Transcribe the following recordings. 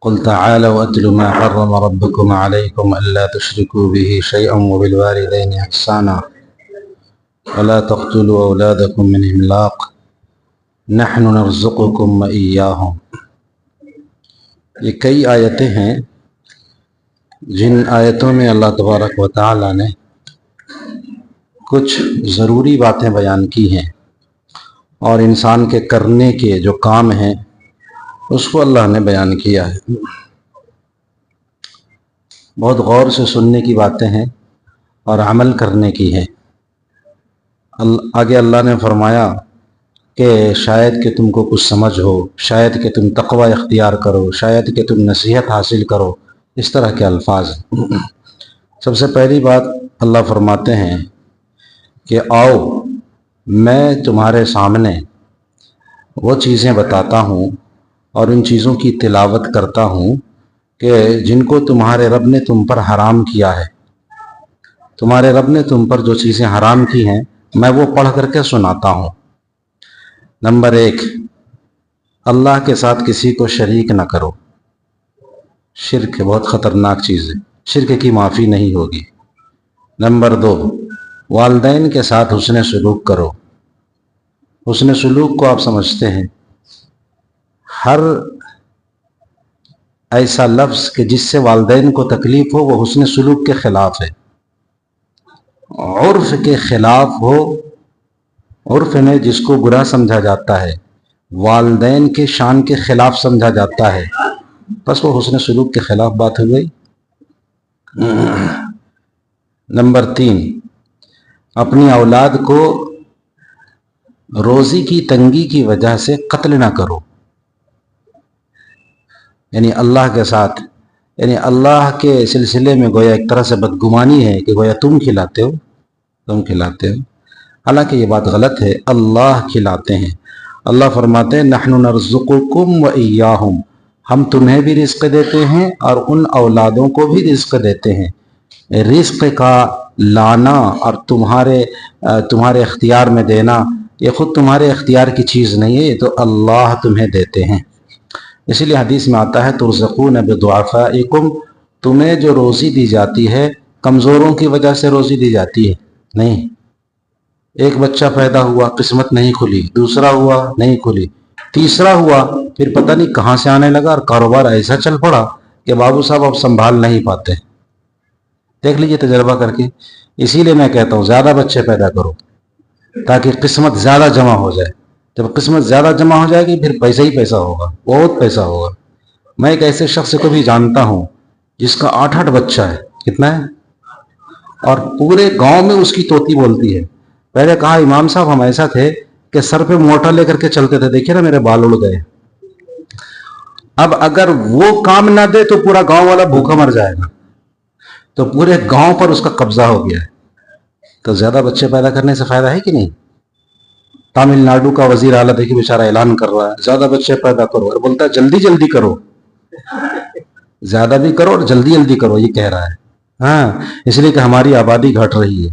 قل تعالوا أتل ما حرم ربكم عليكم ألا تشركوا به شيئا وبالوالدين إحسانا ولا تقتلوا أولادكم من إملاق نحن نرزقكم وإياهم۔ یہ کئی آیتیں ہیں جن آیتوں میں اللہ تبارک و تعالی نے کچھ ضروری باتیں بیان کی ہیں اور انسان کے کرنے کے جو کام ہیں اس کو اللہ نے بیان کیا ہے۔ بہت غور سے سننے کی باتیں ہیں اور عمل کرنے کی ہیں۔ آگے اللہ نے فرمایا کہ شاید کہ تم کو کچھ سمجھ ہو، شاید کہ تم تقوی اختیار کرو، شاید کہ تم نصیحت حاصل کرو، اس طرح کے الفاظ ہیں۔ سب سے پہلی بات اللہ فرماتے ہیں کہ آؤ میں تمہارے سامنے وہ چیزیں بتاتا ہوں اور ان چیزوں کی تلاوت کرتا ہوں کہ جن کو تمہارے رب نے تم پر حرام کیا ہے۔ تمہارے رب نے تم پر جو چیزیں حرام کی ہیں میں وہ پڑھ کر کے سناتا ہوں۔ نمبر 1، اللہ کے ساتھ کسی کو شریک نہ کرو۔ شرک بہت خطرناک چیز ہے، شرک کی معافی نہیں ہوگی۔ نمبر 2، والدین کے ساتھ حسن سلوک کرو۔ حسن سلوک کو آپ سمجھتے ہیں ہر ایسا لفظ کہ جس سے والدین کو تکلیف ہو وہ حسن سلوک کے خلاف ہے، عرف کے خلاف ہو۔ عرف میں جس کو برا سمجھا جاتا ہے، والدین کے شان کے خلاف سمجھا جاتا ہے، بس وہ حسن سلوک کے خلاف بات ہو گئی۔ نمبر 3، اپنی اولاد کو روزی کی تنگی کی وجہ سے قتل نہ کرو۔ یعنی اللہ کے ساتھ، یعنی اللہ کے سلسلے میں گویا ایک طرح سے بدگمانی ہے کہ گویا تم کھلاتے ہو۔ حالانکہ یہ بات غلط ہے، اللہ کھلاتے ہیں۔ اللہ فرماتے ہیں نحن نرزقکم وإیاہم، ہم تمہیں بھی رزق دیتے ہیں اور ان اولادوں کو بھی رزق دیتے ہیں۔ رزق کا لانا اور تمہارے اختیار میں دینا یہ خود تمہارے اختیار کی چیز نہیں ہے، یہ تو اللہ تمہیں دیتے ہیں۔ اسی لیے حدیث میں آتا ہے ترزقون بضعفائکم، تمہیں جو روزی دی جاتی ہے کمزوروں کی وجہ سے روزی دی جاتی ہے نہیں۔ ایک بچہ پیدا ہوا، قسمت نہیں کھلی، دوسرا ہوا نہیں کھلی، تیسرا ہوا، پھر پتہ نہیں کہاں سے آنے لگا اور کاروبار ایسا چل پڑا کہ بابو صاحب اب سنبھال نہیں پاتے۔ دیکھ لیجئے تجربہ کر کے۔ اسی لیے میں کہتا ہوں زیادہ بچے پیدا کرو تاکہ قسمت زیادہ جمع ہو جائے۔ جب قسمت زیادہ جمع ہو جائے گی پھر پیسہ ہی پیسہ ہوگا، بہت پیسہ ہوگا۔ میں ایک ایسے شخص کو بھی جانتا ہوں جس کا 8 بچہ ہے۔ کتنا ہے؟ اور پورے گاؤں میں اس کی طوطی بولتی ہے۔ پہلے کہا امام صاحب ہم ایسا تھے کہ سر پہ موٹا لے کر کے چلتے تھے، دیکھیے نا میرے بال اڑ گئے۔ اب اگر وہ کام نہ دے تو پورا گاؤں والا بھوکا مر جائے گا، تو پورے گاؤں پر اس کا قبضہ ہو گیا ہے۔ تو زیادہ بچے پیدا کرنے سے فائدہ ہے کہ نہیں؟ تامل ناڈو کا وزیر اعلیٰ دیکھیے بیچارہ اعلان کر رہا ہے زیادہ بچے پیدا کرو، اور بولتا ہے جلدی جلدی کرو، زیادہ بھی کرو اور جلدی جلدی کرو، یہ کہہ رہا ہے۔ ہاں، اس لیے کہ ہماری آبادی گھٹ رہی ہے۔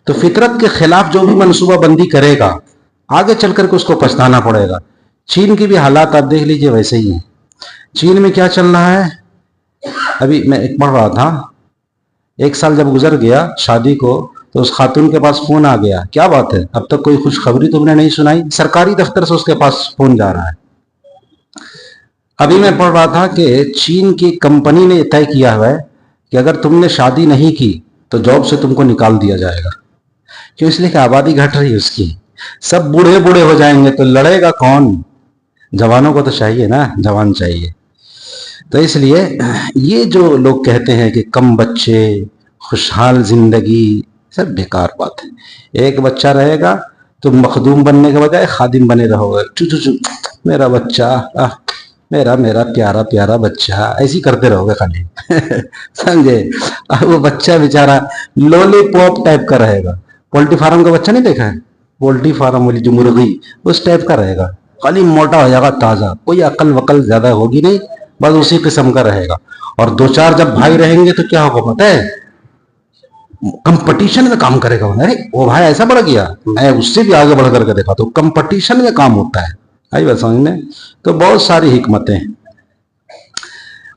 تو فطرت کے خلاف جو بھی منصوبہ بندی کرے گا آگے چل کر کے اس کو پچھتانا پڑے گا۔ چین کی بھی حالات آپ دیکھ لیجئے ویسے ہی ہیں۔ چین میں کیا چل رہا ہے؟ ابھی میں ایک پڑھ رہا تھا، 1 سال جب گزر گیا شادی کو تو اس خاتون کے پاس فون آ گیا، کیا بات ہے اب تک کوئی خوشخبری تم نے نہیں سنائی؟ سرکاری دفتر سے اس کے پاس فون جا رہا ہے۔ ابھی میں پڑھ رہا تھا کہ چین کی کمپنی نے طے کیا ہوا ہے کہ اگر تم نے شادی نہیں کی تو جاب سے تم کو نکال دیا جائے گا۔ کیوں؟ اس لیے کہ آبادی گھٹ رہی ہے اس کی، سب بوڑھے بوڑھے ہو جائیں گے تو لڑے گا کون؟ جوانوں کو تو چاہیے نا، جوان چاہیے۔ تو اس لیے یہ جو لوگ کہتے ہیں کہ کم بچے خوشحال زندگی، سب بیکار بات ہے۔ ایک بچہ رہے گا تو مخدوم بننے کے بجائے خادم بنے رہو گے، چو چو چو میرا بچہ، میرا پیارا پیارا بچہ، ایسی کرتے رہو گے خالی سمجھے؟ وہ بچہ بیچارہ لولی پاپ ٹائپ کا رہے گا۔ پولٹری فارم کا بچہ نہیں دیکھا ہے؟ پولٹری فارم والی جو مرغی اس ٹائپ کا رہے گا، خالی موٹا ہو جائے گا تازہ، کوئی عقل وقل زیادہ ہوگی نہیں، بس اسی قسم کا رہے گا۔ اور 2-4 جب بھائی رہیں گے تو کیا ہوگا پتہ ہے؟ کمپٹیشن میں کام کرے گا، ارے وہ بھائی ایسا بڑھ گیا میں اس سے بھی آگے بڑھ کر کے دیکھا، تو کمپٹیشن میں کام ہوتا ہے۔ آئی بات سمجھ میں؟ تو بہت ساری حکمتیں ہیں۔